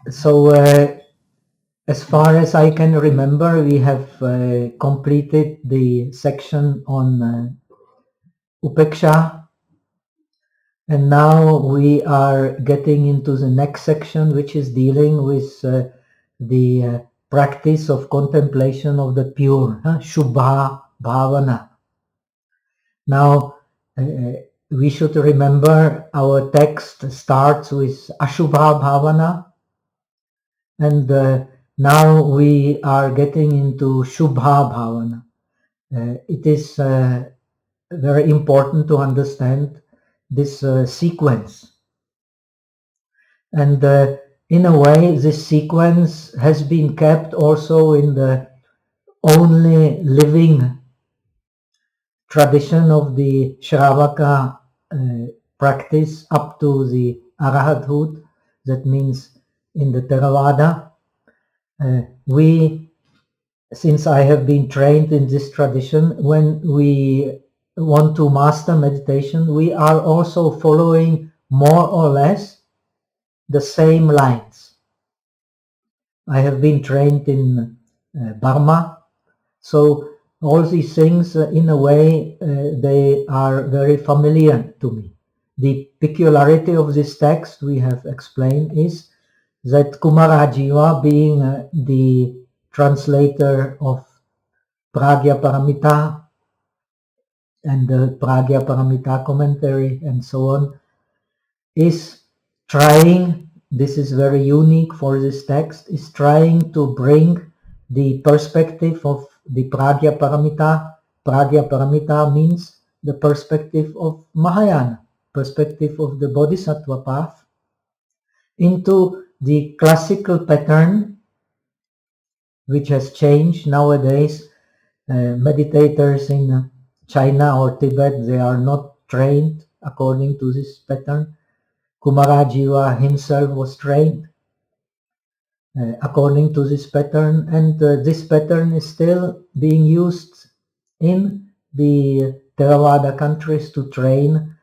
So as far as I can remember, we have completed the section on upeksha, and now we are getting into the next section, which is dealing with the practice of contemplation of the pure, Shubha Bhavana. Now, we should remember our text starts with Ashubha Bhavana, and now we are getting into Shubha Bhavana. It is very important to understand this sequence. And in a way, this sequence has been kept also in the only living tradition of the Shravaka practice up to the Arahathood. That means in the Theravada. Since I have been trained in this tradition, when we want to master meditation, we are also following more or less the same lines. I have been trained in Burma, so all these things, in a way, they are very familiar to me. The peculiarity of this text, we have explained, is that Kumarajiva, being the translator of Pragya Paramita and the Pragya Paramita commentary and so on, is trying, this is very unique for this text, is trying to bring the perspective of the Pragya Paramita. Pragya Paramita means the perspective of Mahayana, perspective of the bodhisattva path, into the classical pattern, which has changed nowadays. Meditators in China or Tibet, they are not trained according to this pattern. Kumarajiva himself was trained according to this pattern, and this pattern is still being used in the Theravada countries to train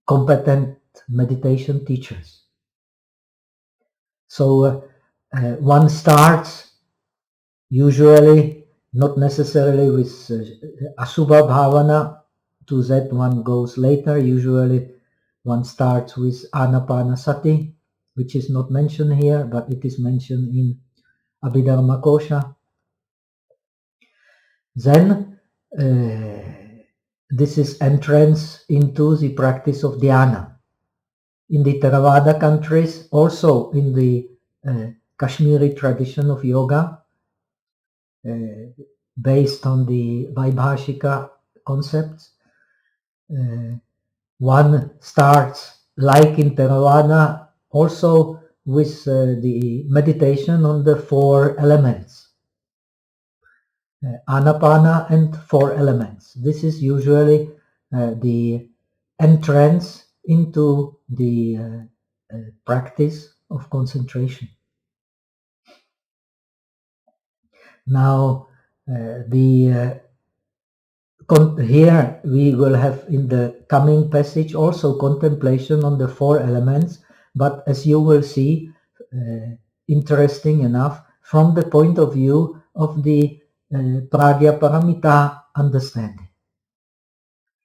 competent meditation teachers. So one starts usually, not necessarily with Asuba Bhavana, to that one goes later. Usually one starts with Anapanasati, which is not mentioned here, but it is mentioned in Abhidharmakosa. Then this is entrance into the practice of dhyana. In the Theravada countries, also in the Kashmiri tradition of yoga, based on the Vaibhashika concepts, one starts, like in Theravada, also with the meditation on the four elements, Anapana and four elements. This is usually the entrance into the practice of concentration. Now, here we will have in the coming passage also contemplation on the four elements, but as you will see, interesting enough, from the point of view of the Pragya Paramita understanding,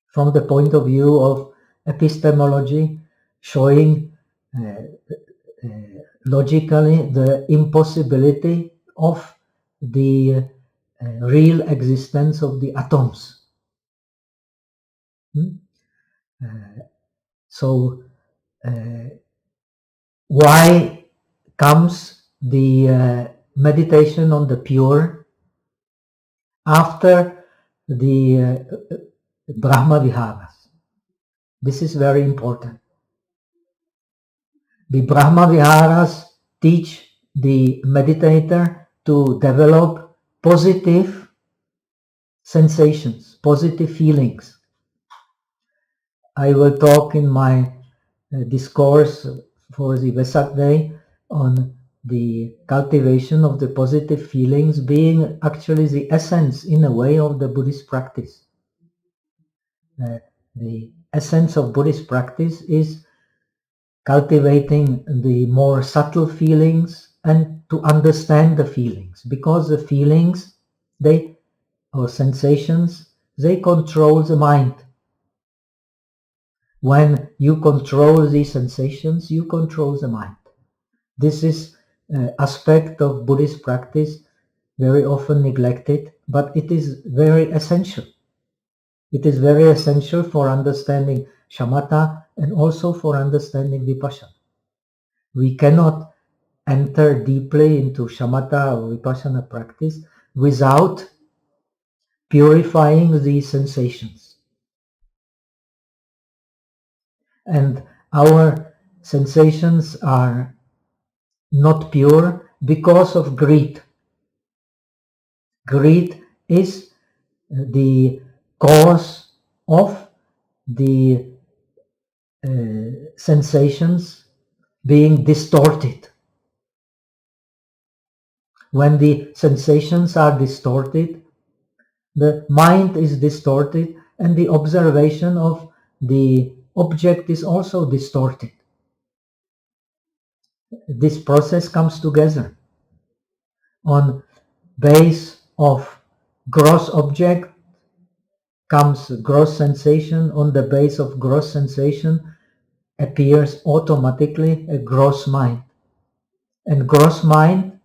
from the point of view of epistemology, showing logically the impossibility of the real existence of the atoms. So why comes the meditation on the pure after the Brahma Viharas? This is very important. The Brahma Viharas teach the meditator to develop positive sensations, positive feelings. I will talk in my discourse for the Vesak Day on the cultivation of the positive feelings being actually the essence, in a way, of the Buddhist practice. The essence of Buddhist practice is cultivating the more subtle feelings and to understand the feelings, because the feelings, or sensations, they control the mind. When you control these sensations, you control the mind. This is an aspect of Buddhist practice very often neglected, but it is very essential. It is very essential for understanding shamatha and also for understanding vipassana. We cannot enter deeply into shamatha or vipassana practice without purifying these sensations. And our sensations are not pure because of greed. Greed is the cause of the sensations being distorted. When the sensations are distorted, the mind is distorted and the observation of the object is also distorted. This process comes together. On base of gross object comes gross sensation. On the base of gross sensation appears automatically a gross mind. And gross mind,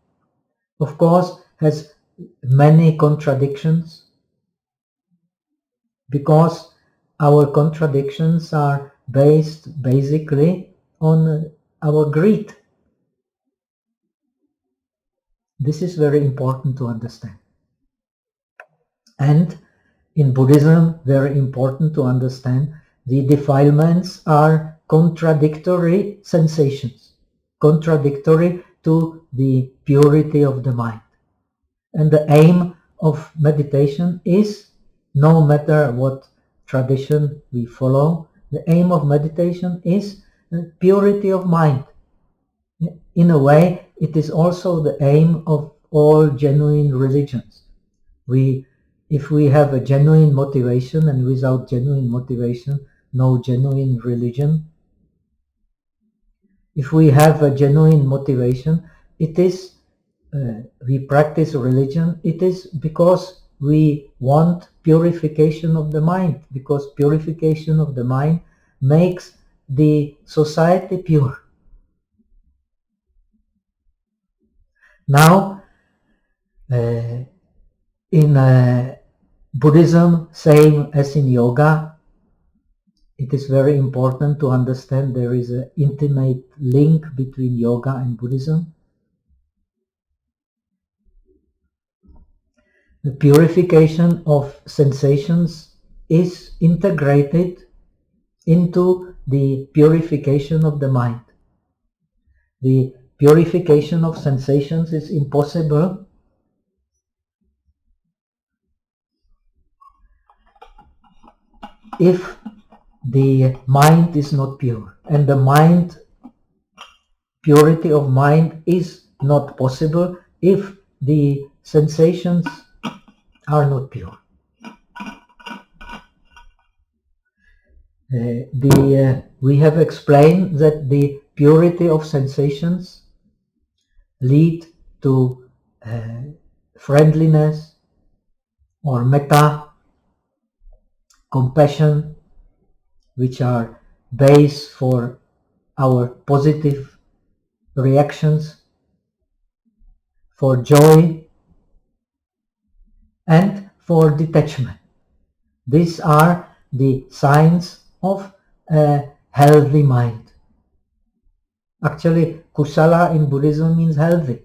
of course, has many contradictions, because our contradictions are based basically on our greed. This is very important to understand. And in Buddhism, very important to understand, the defilements are contradictory sensations, contradictory to the purity of the mind. And the aim of meditation is, no matter what tradition we follow, the aim of meditation is purity of mind. In a way, it is also the aim of all genuine religions. If we have a genuine motivation, and without genuine motivation, no genuine religion. If we have a genuine motivation, it is we practice religion, it is because we want purification of the mind, because purification of the mind makes the society pure. Now, in Buddhism, same as in yoga, it is very important to understand there is an intimate link between yoga and Buddhism. The purification of sensations is integrated into the purification of the mind. The purification of sensations is impossible if the mind is not pure, and the mind, purity of mind is not possible if the sensations are not pure. We have explained that the purity of sensations lead to friendliness or metta, compassion, which are base for our positive reactions, for joy, and for detachment. These are the signs of a healthy mind. Actually, kusala in Buddhism means healthy.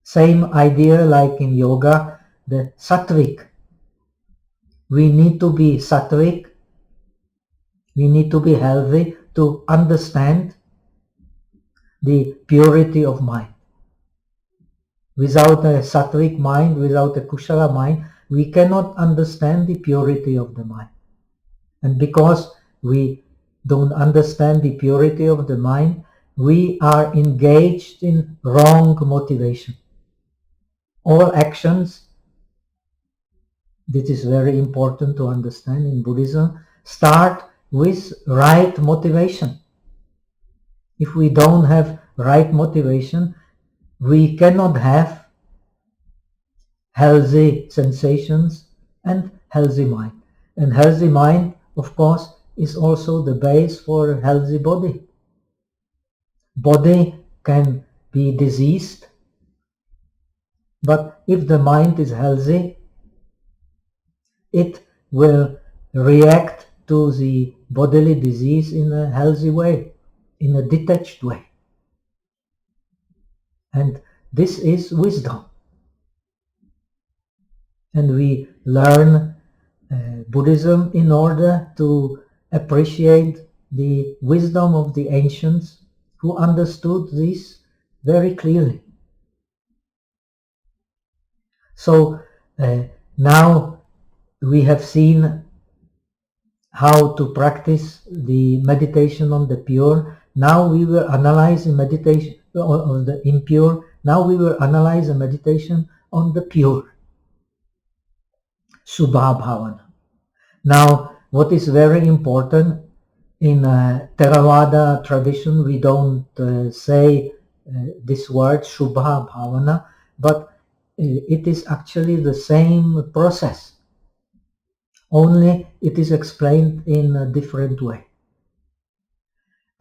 Same idea like in yoga, the sattvic. We need to be sattvic, we need to be healthy to understand the purity of mind. Without a sattvic mind, without a kusala mind, we cannot understand the purity of the mind. And because we don't understand the purity of the mind, we are engaged in wrong motivation. All actions, this is very important to understand in Buddhism, start with right motivation. If we don't have right motivation, we cannot have healthy sensations and healthy mind. And healthy mind, of course, is also the base for a healthy body. Body can be diseased, but if the mind is healthy, it will react to the bodily disease in a healthy way, in a detached way. And this is wisdom. And we learn Buddhism in order to appreciate the wisdom of the ancients who understood this very clearly. So now we have seen how to practice the meditation on the pure. Now we will analyze the meditation on the impure. Now we will analyze the meditation on the pure. Asuba Bhavana. Now, what is very important in Theravada tradition, we don't say this word Shubha Bhavana, but it is actually the same process. Only it is explained in a different way.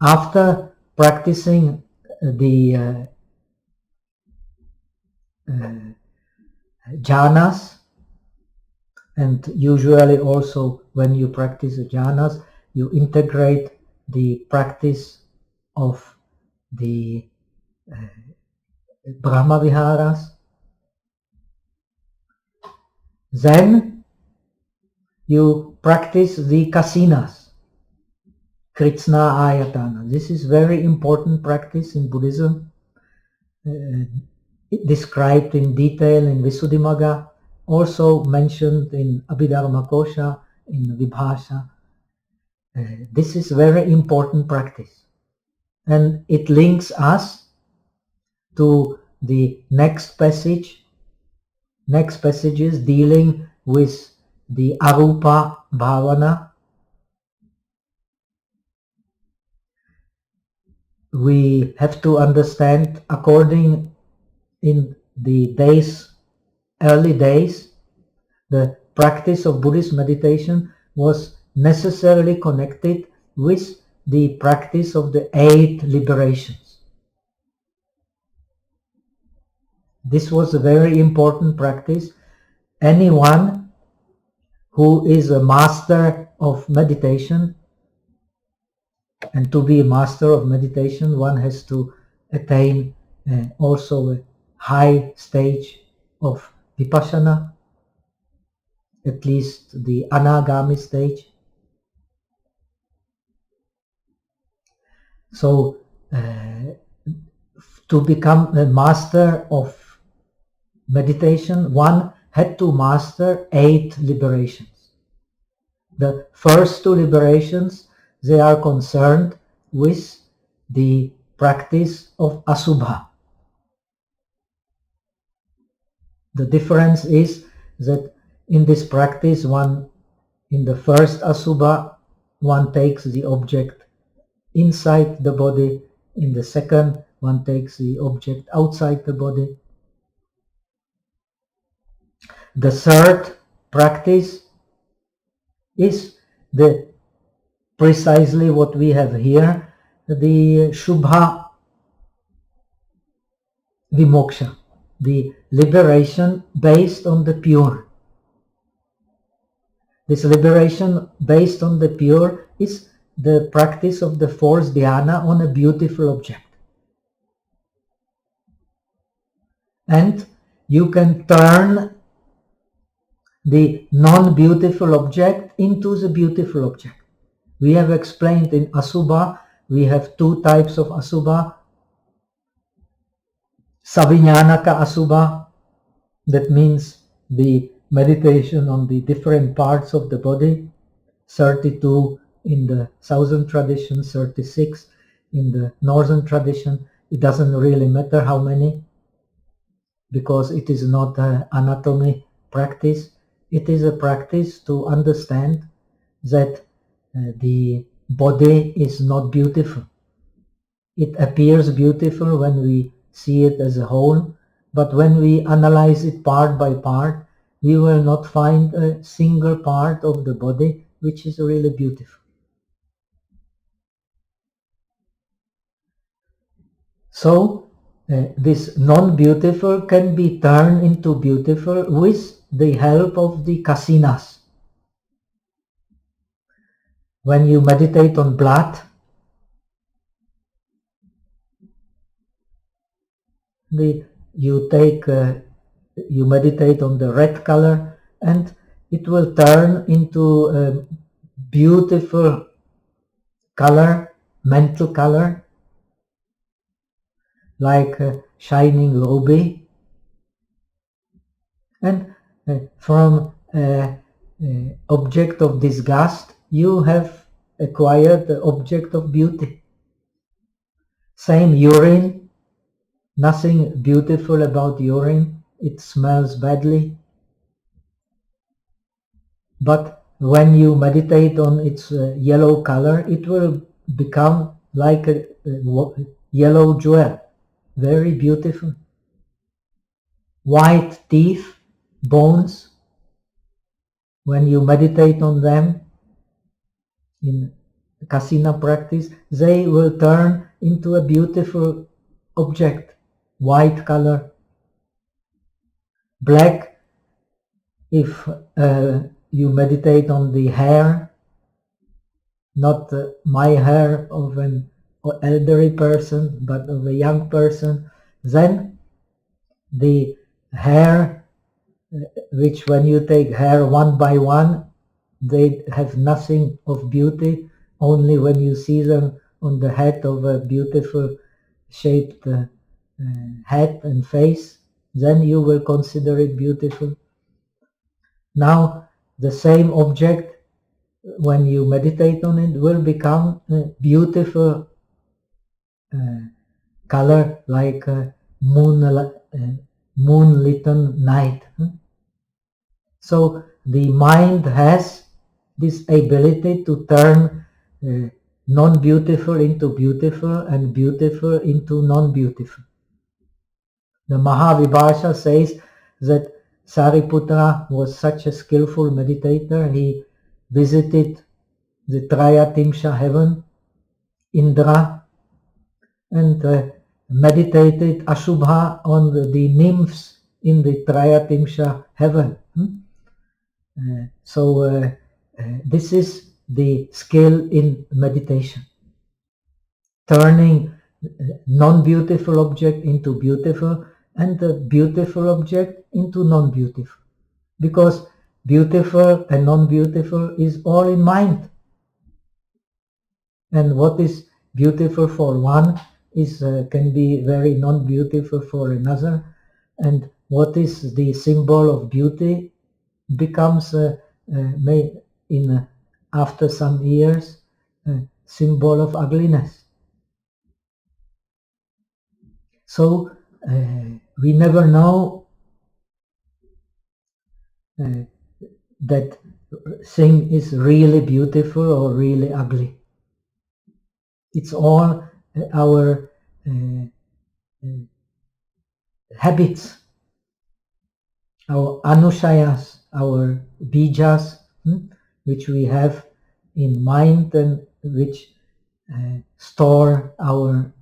After practicing the jhanas, and usually also when you practice the jhanas, you integrate the practice of the Brahma Viharas. Then you practice the kasinas, Kritsna Ayatana. This is very important practice in Buddhism, described in detail in Visuddhimagga, also mentioned in Abhidharmakosa, in Vibhasha. This is very important practice, and it links us to the next passages dealing with the Arupa Bhavana. We have to understand, according in the early days, the practice of Buddhist meditation was necessarily connected with the practice of the 8 liberations. This was a very important practice. Anyone who is a master of meditation, and to be a master of meditation, one has to attain also a high stage of vipassana, at least the anagami stage. So to become a master of meditation, one had to master 8 liberations. The first 2 liberations, they are concerned with the practice of Asubha. The difference is that in this practice, in the first Asubha, one takes the object inside the body. In the second, one takes the object outside the body. The third practice is precisely what we have here, the Shubha Vimoksha, the liberation based on the pure. This liberation based on the pure is the practice of the 4th dhyana on a beautiful object. And you can turn the non-beautiful object into the beautiful object. We have explained in Asubha, we have 2 types of Asubha. Saviññānaka Asubha, that means the meditation on the different parts of the body, 32 in the southern tradition, 36 in the northern tradition. It doesn't really matter how many, because it is not an anatomy practice. It is a practice to understand that the body is not beautiful. It appears beautiful when we see it as a whole, but when we analyze it part by part, we will not find a single part of the body which is really beautiful. So this non-beautiful can be turned into beautiful with the help of the kasinas. When you meditate on blood, you meditate on the red color, and it will turn into a beautiful color, mental color, like a shining ruby. And from object of disgust, you have acquired the object of beauty. Same urine, nothing beautiful about urine, it smells badly. But when you meditate on its yellow color, it will become like a yellow jewel, very beautiful. White teeth, bones, when you meditate on them in kasina practice, they will turn into a beautiful object, white color. Black, if you meditate on the hair, not my hair of an elderly person, but of a young person, then the hair, which when you take hair one by one, they have nothing of beauty, only when you see them on the head of a beautiful shaped head and face, then you will consider it beautiful. Now the same object, when you meditate on it, will become a beautiful color, like a moonlit night. So the mind has this ability to turn non-beautiful into beautiful and beautiful into non-beautiful. The Mahavibhasha says that Sariputra was such a skillful meditator, he visited the Trayatimsha heaven, Indra, and meditated Ashubha on the nymphs in the Trayatimsha heaven. So this is the skill in meditation, turning non-beautiful object into beautiful and the beautiful object into non-beautiful, because beautiful and non-beautiful is all in mind, and what is beautiful for one is can be very non-beautiful for another, and what is the symbol of beauty becomes after some years a symbol of ugliness. So we never know that thing is really beautiful or really ugly. It's all our habits, our anushayas, our bijas, which we have in mind and which store our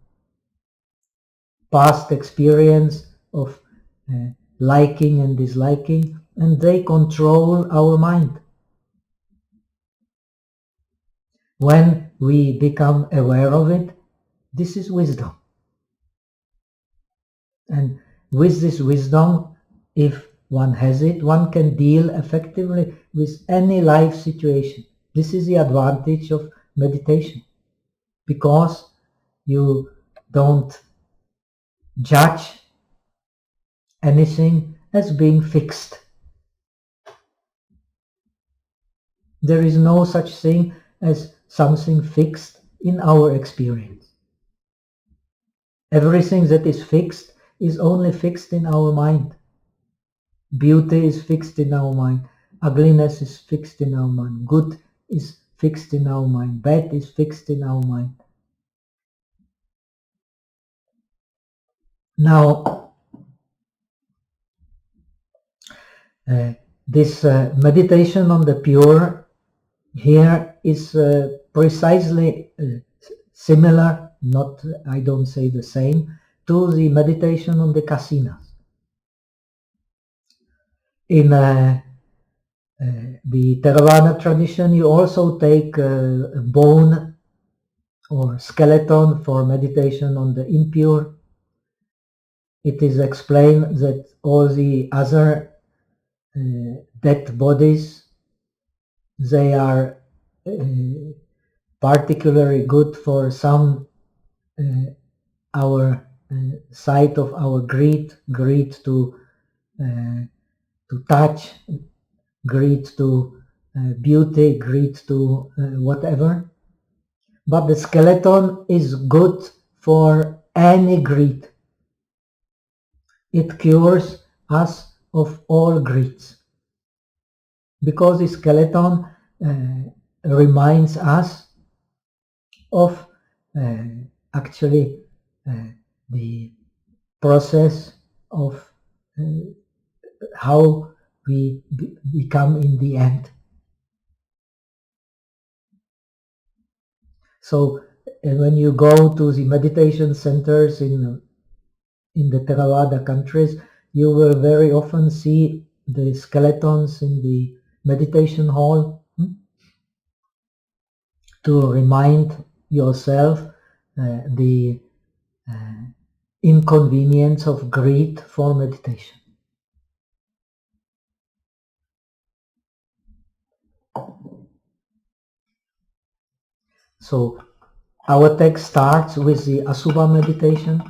past experience of liking and disliking, and they control our mind. When we become aware of it, this is wisdom. And with this wisdom, if one has it, one can deal effectively with any life situation. This is the advantage of meditation, because you don't judge anything as being fixed. There is no such thing as something fixed in our experience. Everything that is fixed is only fixed in our mind. Beauty is fixed in our mind. Ugliness is fixed in our mind. Good is fixed in our mind. Bad is fixed in our mind. Now, this meditation on the pure here is precisely similar, not, I don't say the same, to the meditation on the kasinas. In the Theravada tradition, you also take a bone or skeleton for meditation on the impure. It is explained that all the other dead bodies, they are particularly good for some our side of our greed to touch, greed to beauty, greed to whatever. But the skeleton is good for any greed. It cures us of all greeds. Because the skeleton reminds us of actually the process of how we become in the end. So when you go to the meditation centers in the Theravada countries, you will very often see the skeletons in the meditation hall to remind yourself the inconvenience of greed for meditation. So our text starts with the Asuba meditation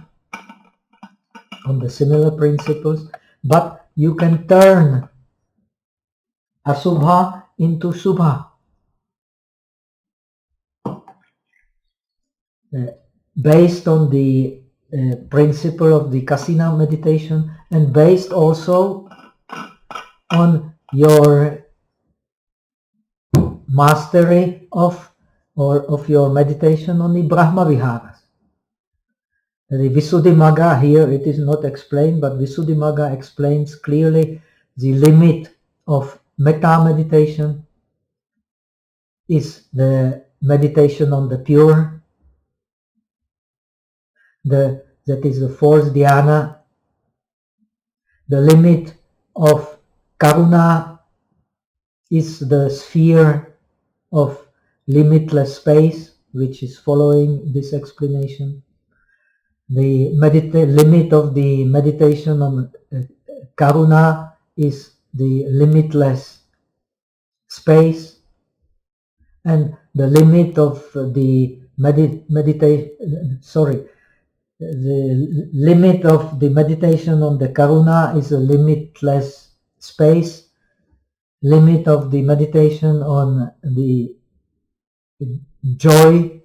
on the similar principles, but you can turn Asubha into Shubha. Based on the principle of the Kasina meditation, and based also on your mastery of your meditation on the Brahma Viharas. The Visuddhimagga here, it is not explained, but Visuddhimagga explains clearly the limit of metta meditation is the meditation on the pure. That is the fourth dhyana. The limit of karuna is the sphere of limitless space, which is following this explanation. The limit of the meditation on karuna is the limitless space, and the limit of the the limit of the meditation on the karuna is a limitless space. Limit of the meditation on the joy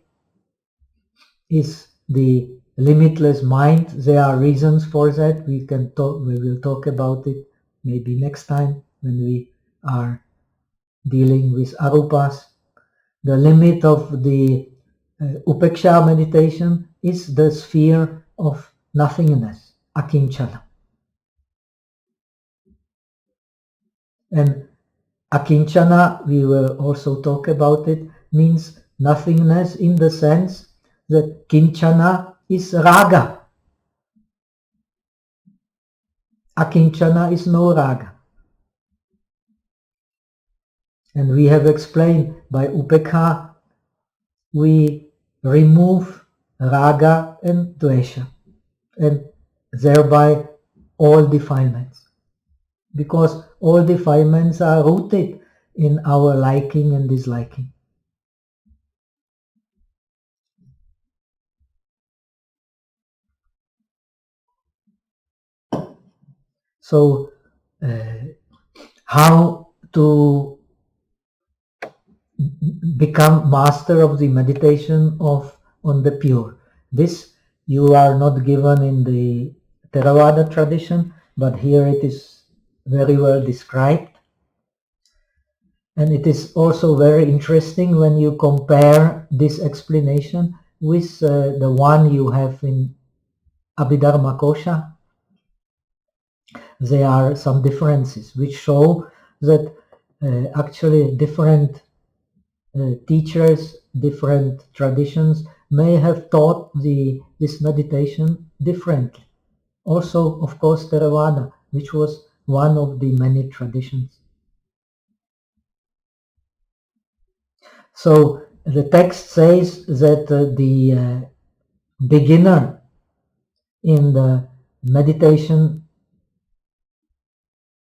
is the limitless mind. There are reasons for that. We will talk about it maybe next time when we are dealing with arupas. The limit of the upeksha meditation is the sphere of nothingness, akinchana. And akinchana, we will also talk about it, means nothingness in the sense that kinchana is raga. Akinchana is no raga. And we have explained by upekha, we remove raga and dvesha, and thereby all defilements. Because all defilements are rooted in our liking and disliking. So, how to become master of the meditation on the pure? This you are not given in the Theravada tradition, but here it is very well described. And it is also very interesting when you compare this explanation with the one you have in Abhidharmakosa, there are some differences which show that actually different teachers, different traditions may have taught this meditation differently. Also, of course, Theravada, which was one of the many traditions. So the text says that the beginner in the meditation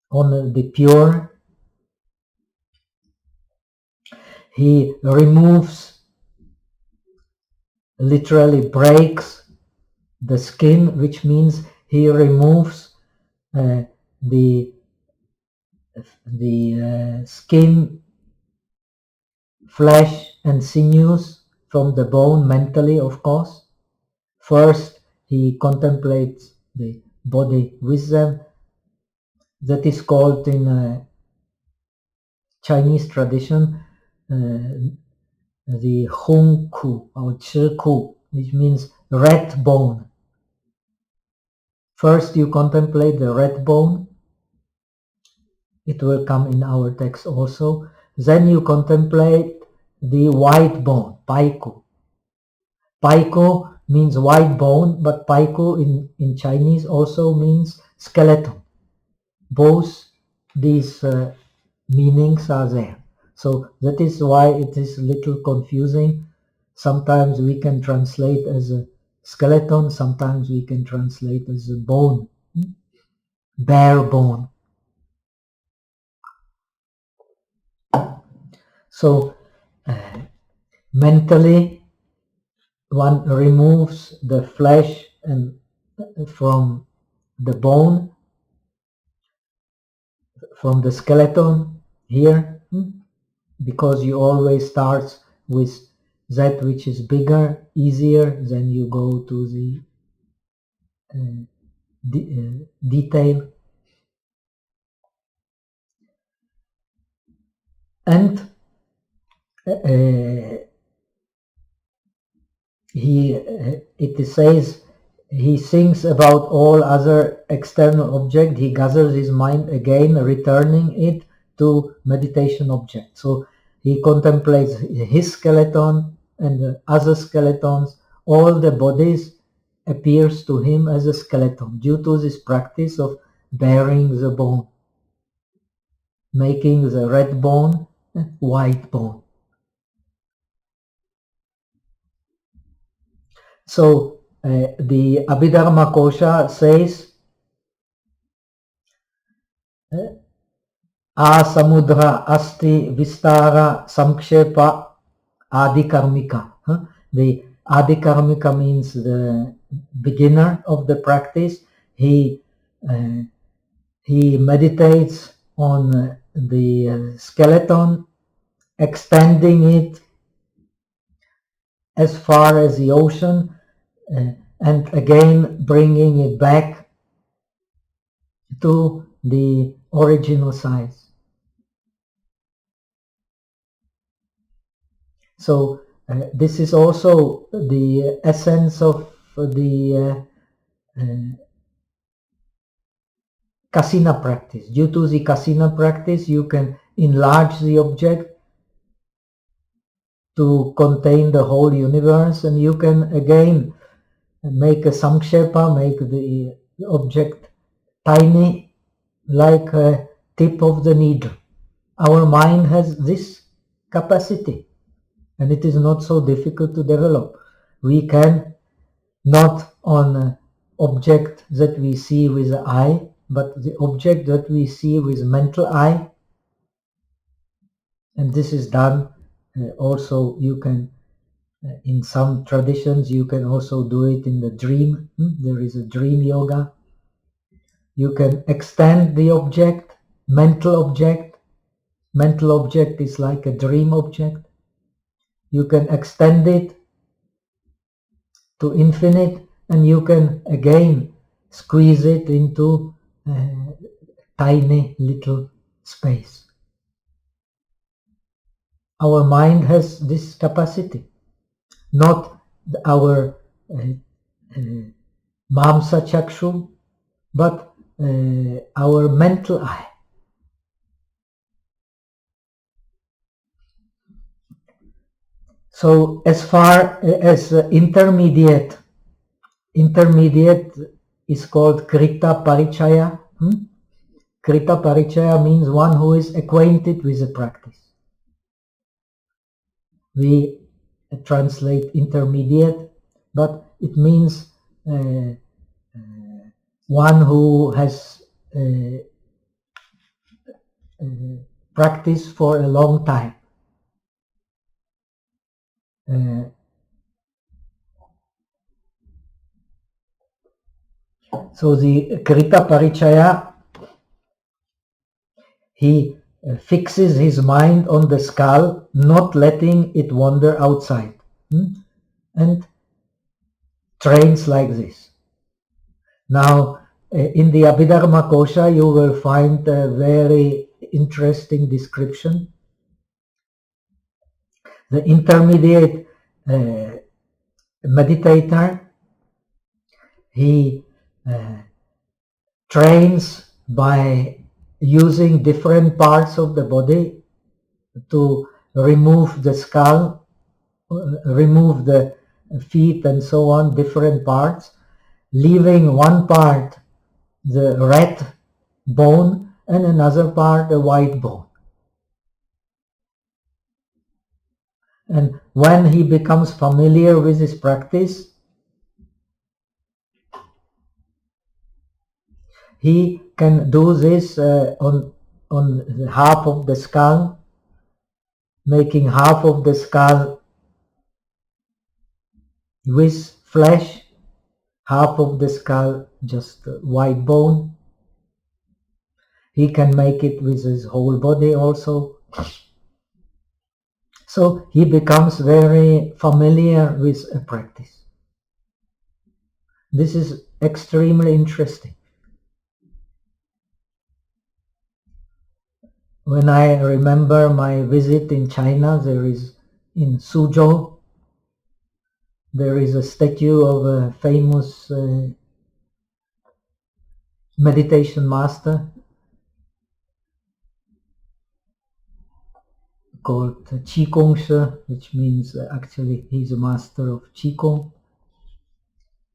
on the pure, he removes, literally breaks the skin, which means he removes the skin, flesh and sinews from the bone mentally, of course. First, he contemplates the body with them. That is called in Chinese tradition the Hong Ku or Chi Ku, which means red bone. First you contemplate the red bone. It will come in our text also. Then you contemplate the white bone, Paiku. Paiku means white bone, but Paiku in Chinese also means skeleton. Both these meanings are there. So that is why it is a little confusing. Sometimes we can translate as a skeleton, sometimes we can translate as a bone, bare bone. So mentally one removes the flesh and from the bone, from the skeleton here, because you always start with that which is bigger, easier, then you go to the detail. And it says he thinks about all other external objects, he gathers his mind again, returning it to meditation object. So he contemplates his skeleton and the other skeletons, all the bodies appears to him as a skeleton due to this practice of bearing the bone, making the red bone white bone. So the Abhidharmakosa says Asamudra asti vistara samkshepa adikarmika. The adikarmika means the beginner of the practice. He meditates on the skeleton, extending it as far as the ocean, and again bringing it back to the original size. So this is also the essence of the kasina practice. Due to the kasina practice, you can enlarge the object to contain the whole universe, and you can again make a samkshepa, make the object tiny like a tip of the needle. Our mind has this capacity, and it is not so difficult to develop. We can not on an object that we see with the eye, but the object that we see with mental eye, and this is done also. You can in some traditions you can also do it in the dream. There is a dream yoga. You can extend the object, mental object. Mental object is like a dream object. You can extend it to infinite, and you can again squeeze it into tiny little space. Our mind has this capacity, not our Mamsa Chakshu, but our mental eye. So as far as intermediate is called Krita Parichaya. Krita Parichaya means one who is acquainted with the practice. We translate intermediate, but it means one who has practiced for a long time. So the Krita Parichaya, he fixes his mind on the skull, not letting it wander outside, and trains like this. Now, in the Abhidharmakosa, you will find a very interesting description. The intermediate meditator, he trains by using different parts of the body to remove the skull, remove the feet and so on, different parts, leaving one part the red bone and another part the white bone. And when he becomes familiar with his practice, he can do this on half of the skull, making half of the skull with flesh, half of the skull just white bone. He can make it with his whole body also. So he becomes very familiar with a practice. This is extremely interesting. When I remember my visit in China, there is in Suzhou, there is a statue of a famous meditation master called Qigong Shi, which means actually he's a master of Qigong.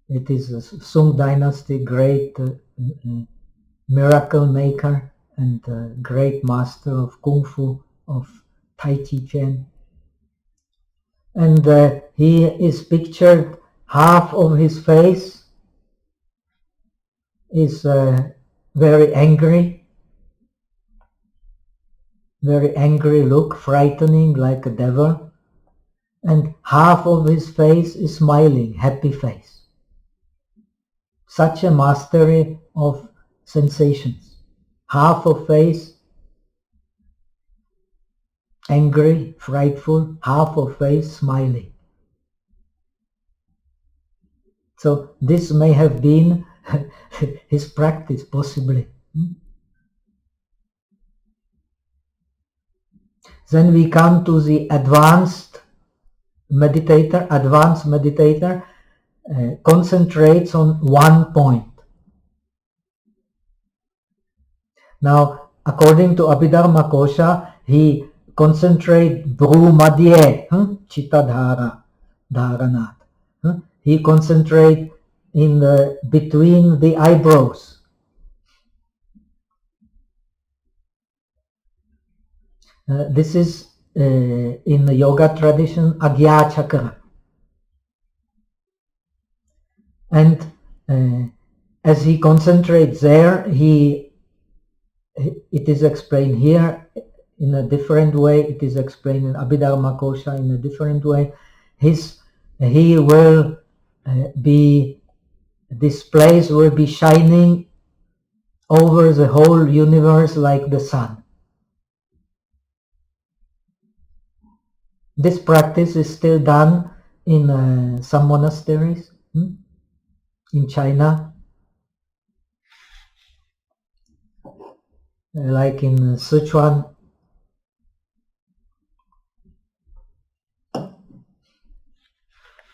It is a Sung dynasty great miracle maker and great master of Kung Fu, of Tai Chi Chuan. And he is pictured, half of his face is very angry look, frightening like a devil, and half of his face is smiling, happy face. Such a mastery of sensations. Half of face angry, frightful, half of face smiling. So this may have been his practice, possibly. Then we come to the advanced meditator. Advanced meditator concentrates on one point. Now, according to Abhidharmakosa, he concentrates bhru madhye, chitta dharanat. He concentrates in between the eyebrows. This is in the yoga tradition Agya Chakra. And as he concentrates there, it is explained here in a different way. It is explained in Abhidharmakosa in a different way. He will this place will be shining over the whole universe like the sun. This practice is still done in some monasteries in China, like in Sichuan.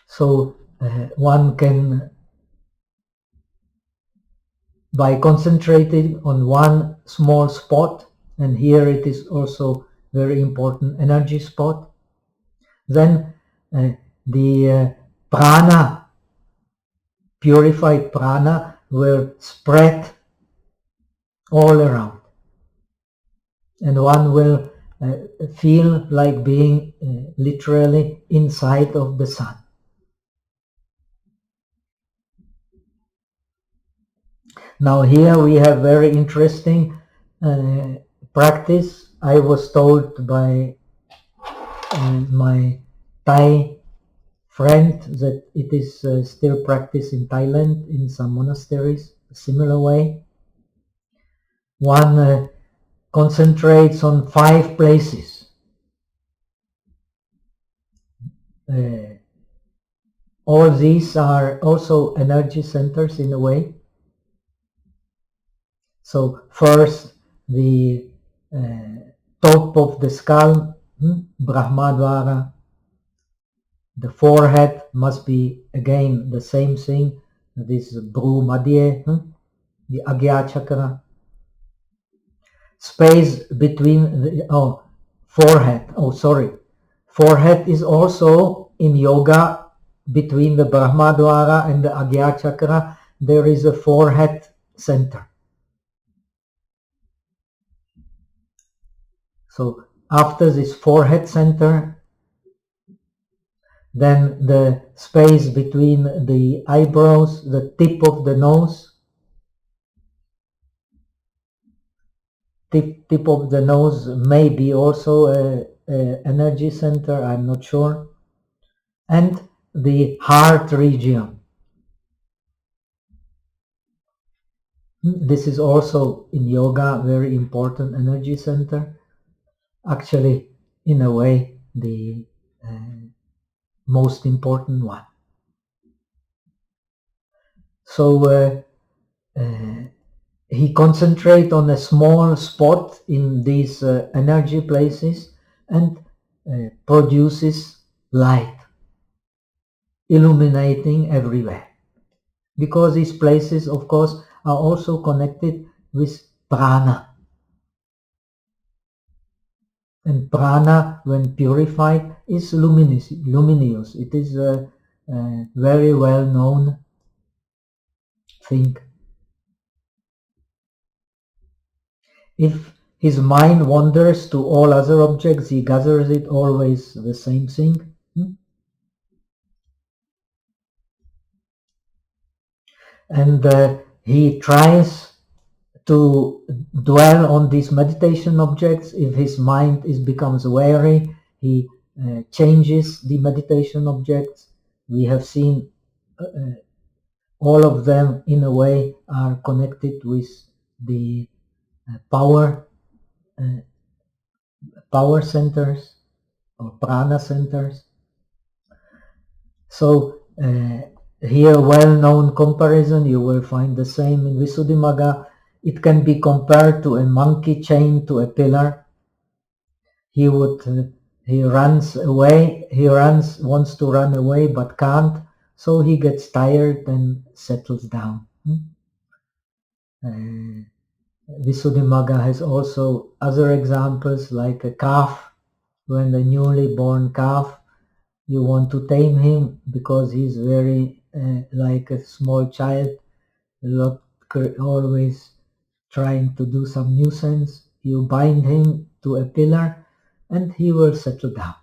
So one can by concentrating on one small spot, and here it is also very important energy spot, then the prana, purified prana, will spread all around, and one will feel like being literally inside of the sun. Now here we have very interesting practice. I was told by my Thai friend that it is still practiced in Thailand in some monasteries, a similar way. One concentrates on 5 places. All these are also energy centers in a way. So first, the top of the skull, Brahmadwara. The forehead must be again the same thing. This Bru Madhye, the Agya Chakra. Space between the forehead. Forehead is also in yoga between the Brahmadwara and the Agya Chakra. There is a forehead center. So after this forehead center, then the space between the eyebrows, the tip of the nose, tip of the nose may be also a energy center, I'm not sure, and the heart region. This is also in yoga very important energy center. Actually, in a way, the most important one. So he concentrates on a small spot in these energy places and produces light, illuminating everywhere. Because these places, of course, are also connected with prana. And prana, when purified, is luminous. It is a very well known thing. If his mind wanders to all other objects, he gathers it always the same thing. And he tries to dwell on these meditation objects. If his mind becomes weary, he changes the meditation objects. We have seen all of them in a way are connected with the power centers or prana centers. So here, well-known comparison, you will find the same in Visuddhimagga. It can be compared to a monkey chained to a pillar. He runs away, wants to run away but can't, so he gets tired and settles down. Visuddhimagga has also other examples, like a calf. When a newly born calf, you want to tame him because he's very like a small child, always trying to do some nuisance. You bind him to a pillar and he will settle down.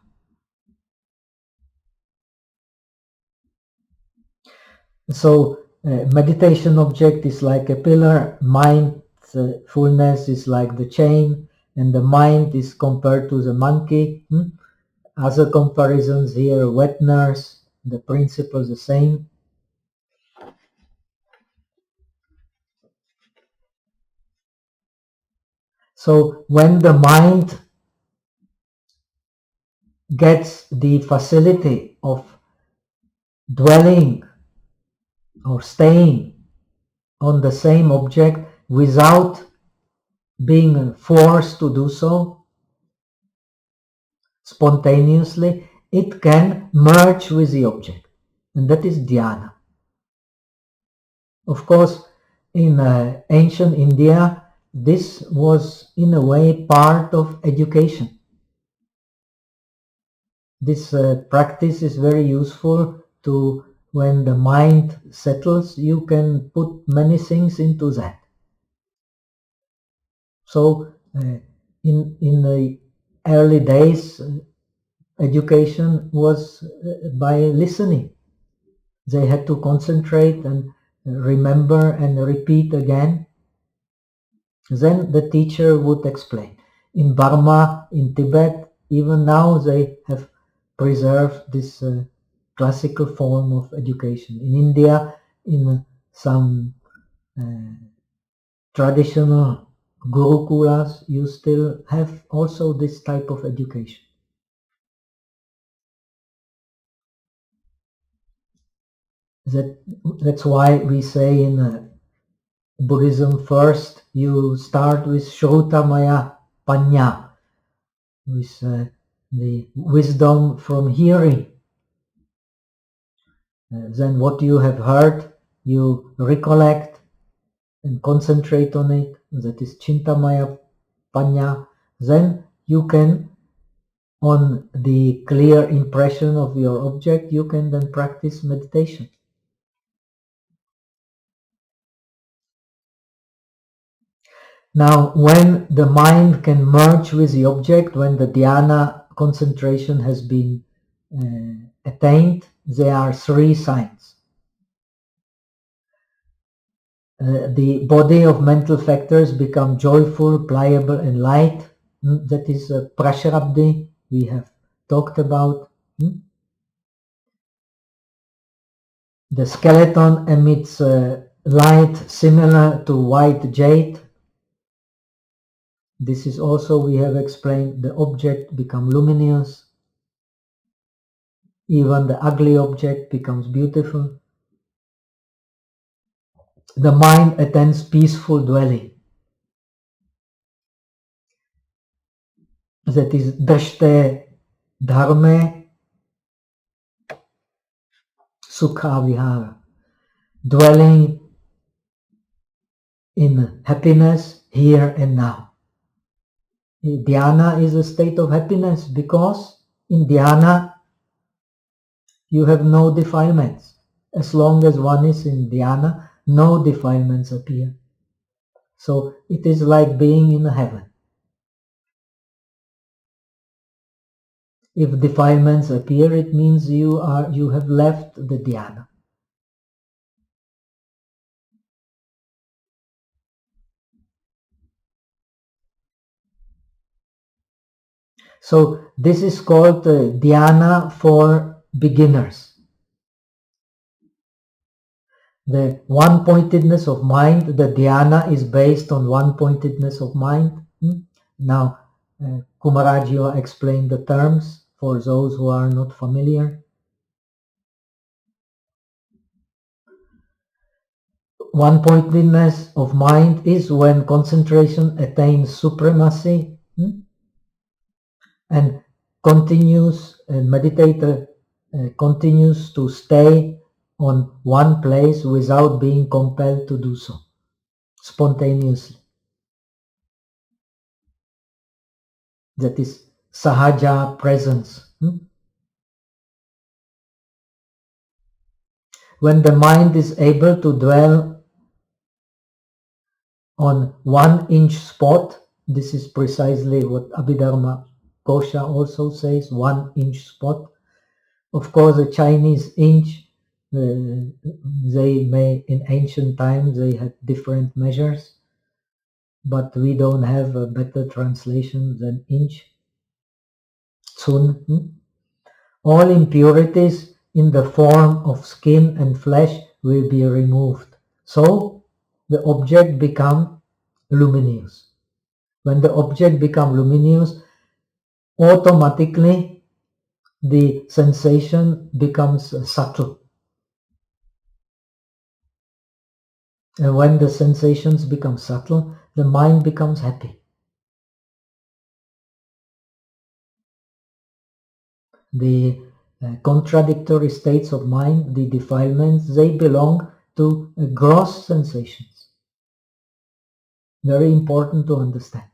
So meditation object is like a pillar, mindfulness is like the chain, and the mind is compared to the monkey. Other comparisons here, wet nurse, the principle is the same. So when the mind gets the facility of dwelling or staying on the same object without being forced to do so spontaneously, it can merge with the object, and that is dhyana. Of course, in ancient India, this was in a way part of education. This practice is very useful to when the mind settles, you can put many things into that. So in the early days, education was by listening. They had to concentrate and remember and repeat again. Then the teacher would explain. In Burma, in Tibet, even now they have preserved this classical form of education. In India, in some traditional gurukulas, you still have also this type of education. That's why we say in Buddhism, first you start with Shrutamaya Panya, with the wisdom from hearing. Then what you have heard, you recollect and concentrate on it. That is Chintamaya Panya. Then you can, on the clear impression of your object, you can then practice meditation. Now, when the mind can merge with the object, when the dhyana concentration has been attained, there are three signs. The body of mental factors become joyful, pliable, and light. That is prashrabdhi we have talked about. The skeleton emits light similar to white jade. This is also, we have explained, the object becomes luminous. Even the ugly object becomes beautiful. The mind attains peaceful dwelling. That is drashte dharme sukha vihara. Dwelling in happiness here and now. Dhyana is a state of happiness because in dhyana you have no defilements. As long as one is in dhyana, no defilements appear. So it is like being in heaven. If defilements appear, it means you have left the dhyana. So this is called dhyana for beginners. The one-pointedness of mind, the dhyana is based on one-pointedness of mind. Now, Kumarajiva explained the terms for those who are not familiar. One-pointedness of mind is when concentration attains supremacy and continues, and meditator continues to stay on one place without being compelled to do so, spontaneously. That is sahaja presence. When the mind is able to dwell on 1 inch spot, this is precisely what Abhidharmakosa also says, 1 inch spot. Of course, a Chinese inch, they may, in ancient times, they had different measures, but we don't have a better translation than inch. Tsun. All impurities in the form of skin and flesh will be removed. So the object becomes luminous. When the object becomes luminous, automatically the sensation becomes subtle. And when the sensations become subtle, the mind becomes happy. The contradictory states of mind, the defilements, they belong to gross sensations. Very important to understand.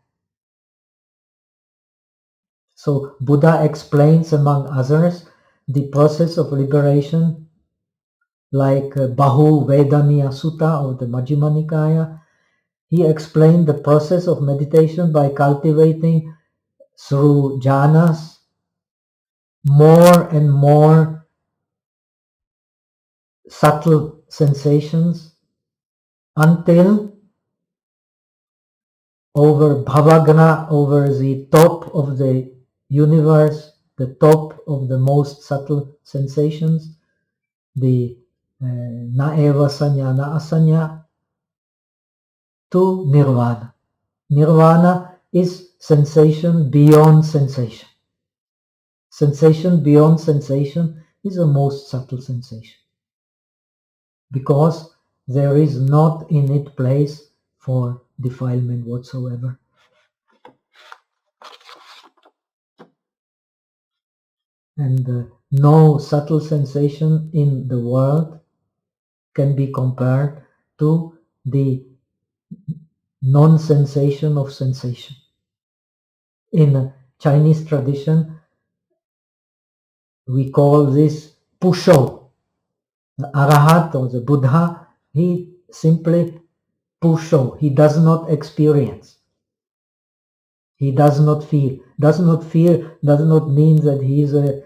So Buddha explains, among others, the process of liberation, like Bahu Vedaniya Sutta of the Majjhima Nikaya. He explained the process of meditation by cultivating through jhanas more and more subtle sensations until over Bhavagna, over the top of the universe, the top of the most subtle sensations, the na eva sanya, na asanya, to nirvana. Nirvana is sensation beyond sensation. Sensation beyond sensation is the most subtle sensation, because there is not in it place for defilement whatsoever. And no subtle sensation in the world can be compared to the non-sensation of sensation. In Chinese tradition, we call this Pusho. The Arahat or the Buddha, he simply Pusho. He does not experience. He does not feel. Does not feel does not mean that he is a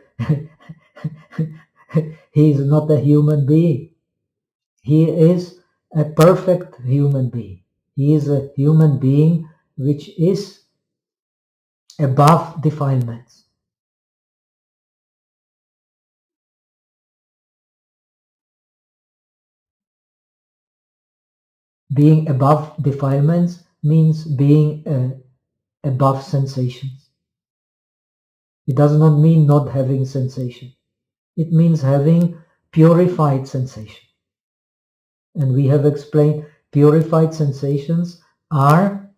he is not a human being. He is a perfect human being. He is a human being which is above defilements. Being above defilements means being above sensations. It does not mean not having sensation. It means having purified sensation. And we have explained purified sensations are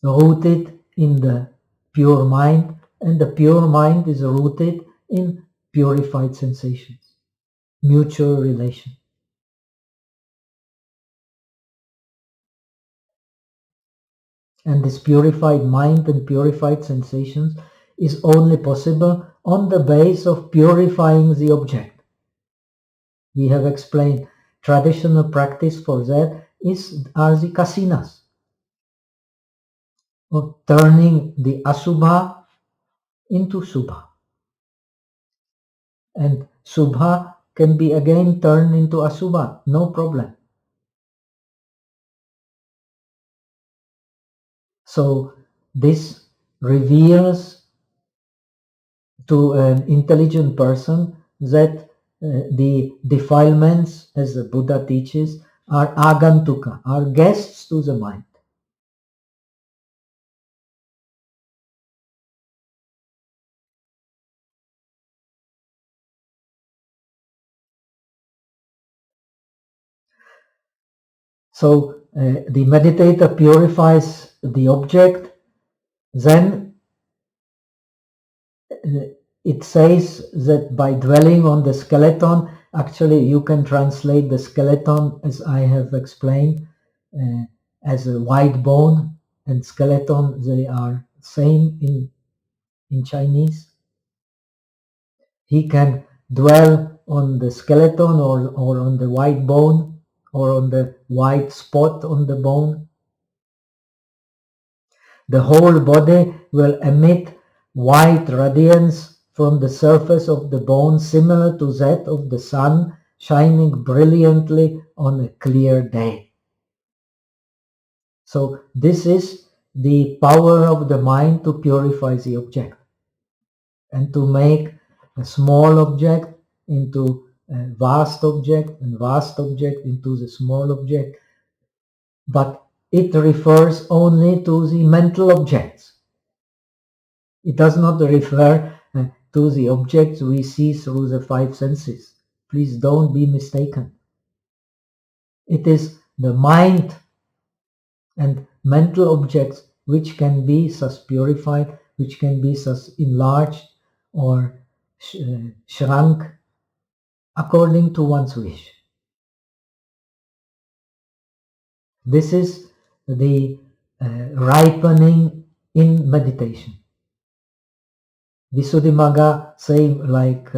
rooted in the pure mind, and the pure mind is rooted in purified sensations, mutual relation. And this purified mind and purified sensations is only possible on the base of purifying the object. We have explained traditional practice for that are the kasinas, of turning the Asubha into Subha. And Subha can be again turned into Asubha, no problem. So this reveals to an intelligent person that the defilements, as the Buddha teaches, are agantuka, are guests to the mind. So the meditator purifies the object, then it says that by dwelling on the skeleton, actually you can translate the skeleton, as I have explained, as a white bone, and skeleton, they are same in Chinese. He can dwell on the skeleton or on the white bone or on the white spot on the bone. The whole body will emit white radiance from the surface of the bone, similar to that of the sun shining brilliantly on a clear day. So this is the power of the mind to purify the object and to make a small object into a vast object and vast object into the small object. But it refers only to the mental objects. It does not refer to the objects we see through the five senses. Please don't be mistaken. It is the mind and mental objects which can be thus purified, which can be thus enlarged or shrunk according to one's wish. This is the ripening in meditation. Visuddhimagga, same like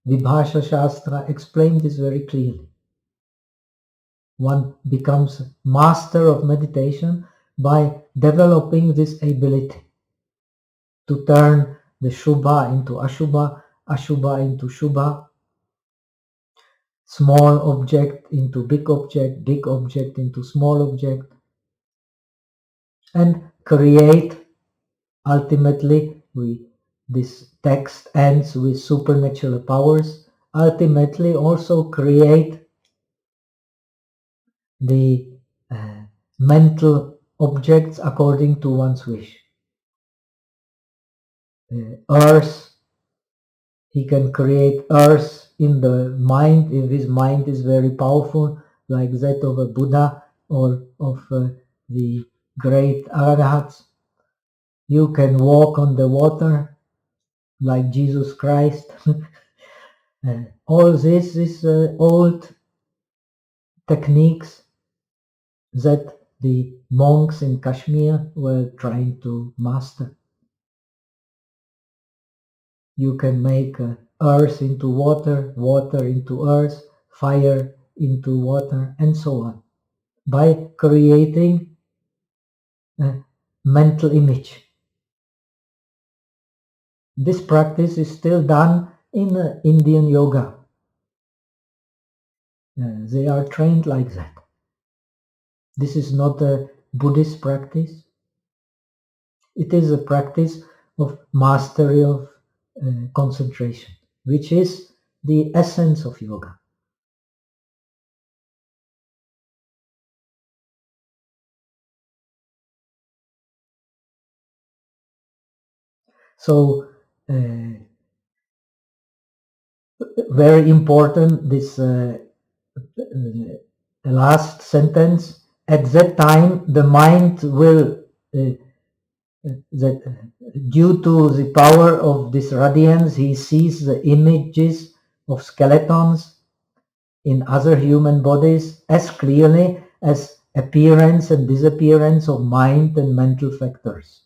Vibhasha Shastra, explained this very clearly. One becomes master of meditation by developing this ability to turn the Shubha into Ashubha, Ashubha into Shubha, small object into big object into small object, and create. Ultimately, this text ends with supernatural powers, ultimately also create the mental objects according to one's wish. Earth, he can create earth in the mind if his mind is very powerful, like that of a Buddha or of the great Arahats. You can walk on the water like Jesus Christ. All this is old techniques that the monks in Kashmir were trying to master. You can make earth into water, water into earth, fire into water, and so on, by creating a mental image. This practice is still done in Indian yoga. They are trained like that. This is not a Buddhist practice. It is a practice of mastery of concentration, which is the essence of yoga. So, very important, this last sentence. At that time, the mind will, due to the power of this radiance, he sees the images of skeletons in other human bodies as clearly as appearance and disappearance of mind and mental factors.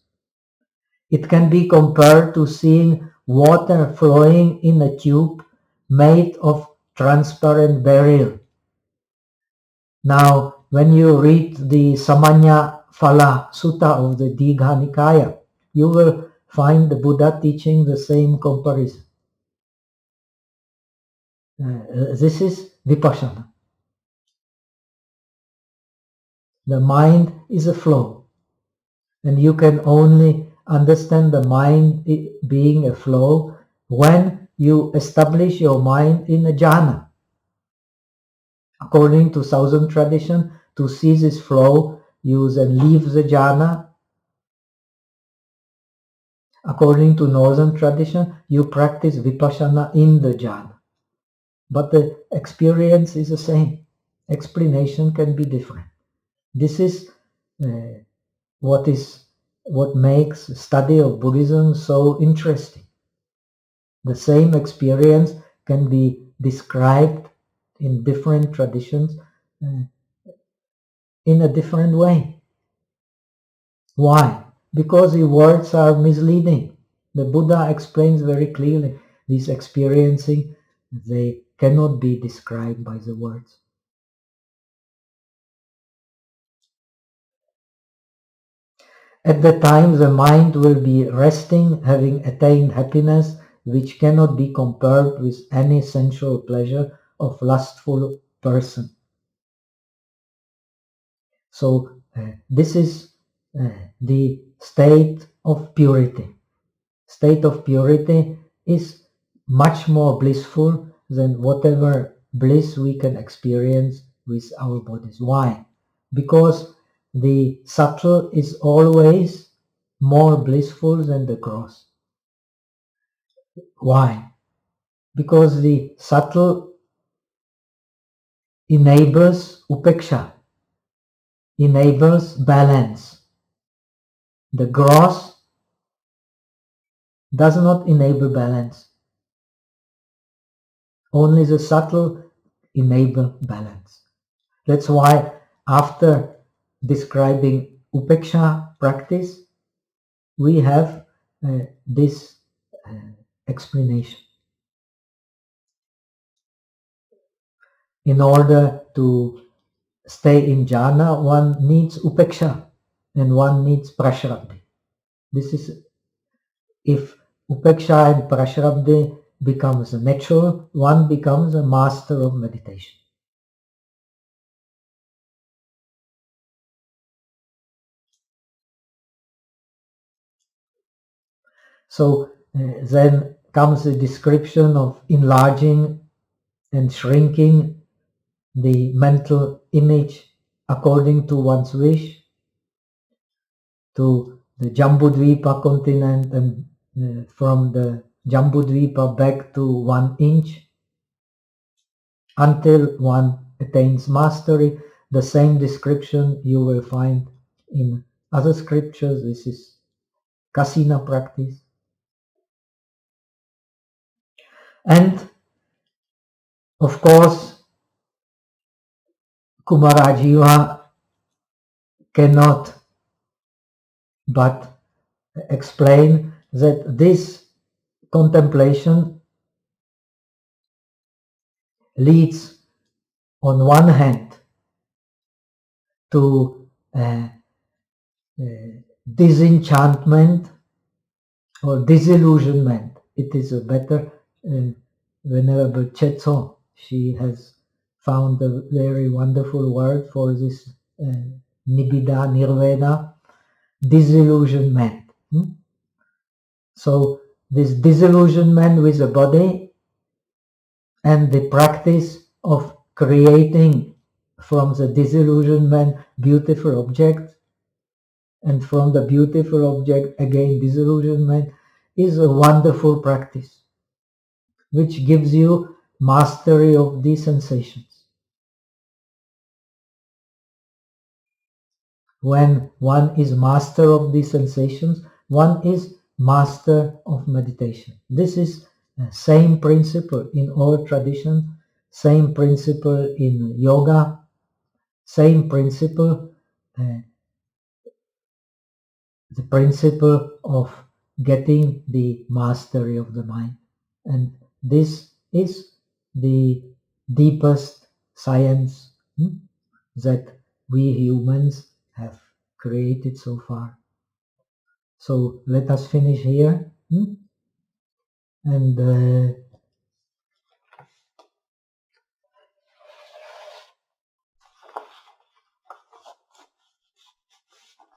It can be compared to seeing water flowing in a tube made of transparent beryl. Now, when you read the Samanya Phala Sutta of the Digha Nikaya, you will find the Buddha teaching the same comparison. This is Vipassana. The mind is a flow, and you can only understand the mind being a flow when you establish your mind in a jhana. According to Southern tradition, to see this flow, you then leave the jhana. According to Northern tradition, you practice vipassana in the jhana. But the experience is the same. Explanation can be different. This is what makes study of Buddhism so interesting. The same experience can be described in different traditions in a different way. Why? Because the words are misleading. The Buddha explains very clearly this experiencing, they cannot be described by the words. At the time, the mind will be resting, having attained happiness, which cannot be compared with any sensual pleasure of lustful person. So this is the state of purity. State of purity is much more blissful than whatever bliss we can experience with our bodies. Why? Because the subtle is always more blissful than the gross. Why? Because the subtle enables upeksha, enables balance. The gross does not enable balance. Only the subtle enable balance. That's why after describing upeksha practice, we have this explanation. In order to stay in jhana, one needs upeksha and one needs prashrabdhi. This is, if upeksha and prashrabdhi becomes natural, one becomes a master of meditation. So then comes the description of enlarging and shrinking the mental image according to one's wish, to the Jambudvipa continent, and from the Jambudvipa back to 1 inch, until one attains mastery. The same description you will find in other scriptures. This is Kasina practice. And of course, Kumarajiva cannot but explain that this contemplation leads on one hand to disenchantment or disillusionment. It is a better, Venerable Chetso, she has found a very wonderful word for this nibbida, nirvana, disillusionment. So this disillusionment with the body and the practice of creating from the disillusionment beautiful object, and from the beautiful object again disillusionment, is a wonderful practice which gives you mastery of these sensations. When one is master of these sensations, one is master of meditation. This is the same principle in all traditions, same principle in yoga, same principle, the principle of getting the mastery of the mind. And this is the deepest science that we humans have created so far. So let us finish here, and